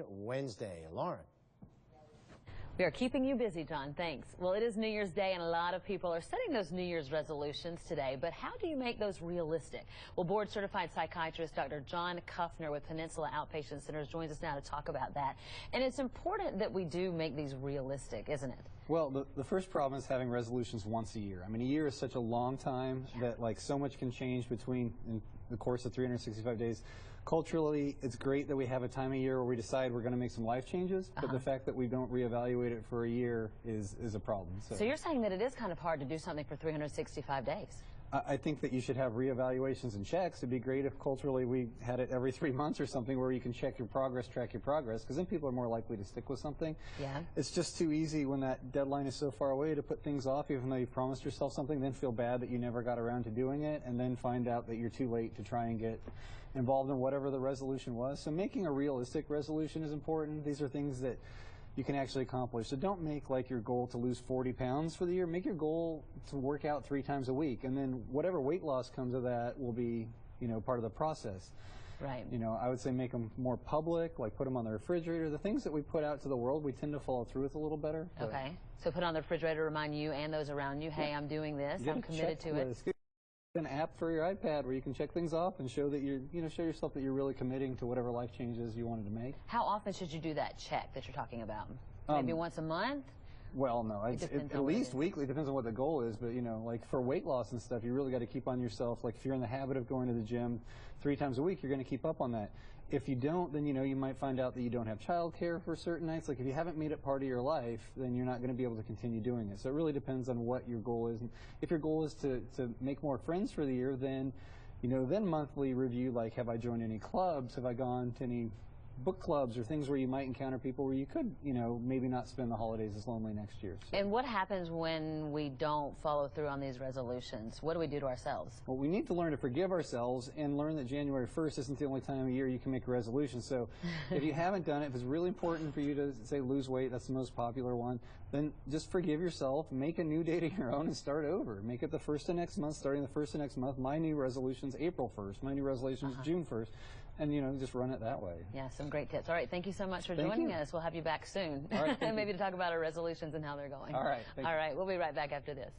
Wednesday. Lauren. We are keeping you busy, John. Thanks. Well, it is New Year's Day, and a lot of people are setting those New Year's resolutions today. But how do you make those realistic? Well, board-certified psychiatrist Dr. John Kupfner with Peninsula Outpatient Centers joins us now to talk about that. And it's important that we do make these realistic, isn't it? Well, the first problem is having resolutions once a year. I mean, a year is such a long time that, like, so much can change between in the course of 365 days. Culturally, it's great that we have a time of year where we decide we're going to make some life changes, but the fact that we don't reevaluate it for a year is a problem. So you're saying that it is kind of hard to do something for 365 days? I think that you should have reevaluations and checks. It'd be great if culturally we had it every 3 months or something where you can check your progress, track your progress, because then people are more likely to stick with something. Yeah. It's just too easy when that deadline is so far away to put things off, even though you've promised yourself something, then feel bad that you never got around to doing it, and then find out that you're too late to try and get involved in whatever the resolution was. So making a realistic resolution is important. These are things that you can actually accomplish. So don't make like your goal to lose 40 pounds for the year. Make your goal to work out 3 times a week, and then whatever weight loss comes of that will be, part of the process. Right. I would say make them more public, like put them on the refrigerator. The things that we put out to the world, we tend to follow through with a little better. Okay. So put on the refrigerator to remind you and those around you, hey, I'm doing this. I'm committed to it. An app for your iPad where you can check things off and show that show yourself that you're really committing to whatever life changes you wanted to make. How often should you do that check that you're talking about? Maybe once a month? Well, no, at least weekly. Depends on what the goal is, but like for weight loss and stuff, you really got to keep on yourself. Like if you're in the habit of going to the gym 3 times a week, you're going to keep up on that. If you don't, then you might find out that you don't have childcare for certain nights. Like if you haven't made it part of your life, then you're not going to be able to continue doing it. So it really depends on what your goal is. And if your goal is to make more friends for the year, then then monthly review, like have I joined any clubs? Have I gone to any book clubs or things where you might encounter people where you could, maybe not spend the holidays as lonely next year. So. And what happens when we don't follow through on these resolutions? What do we do to ourselves? Well, we need to learn to forgive ourselves and learn that January 1st isn't the only time of year you can make a resolution. So if you haven't done it, if it's really important for you to, say, lose weight, that's the most popular one, then just forgive yourself, make a new date of your own and start over. Make it the 1st of next month, starting the 1st of next month. My new resolution's April 1st. My new resolution's June 1st. And, just run it that way. Yeah, some great tips. All right, thank you so much for joining us. We'll have you back soon. All right, maybe to talk about our resolutions and how they're going. All right. All right, we'll be right back after this.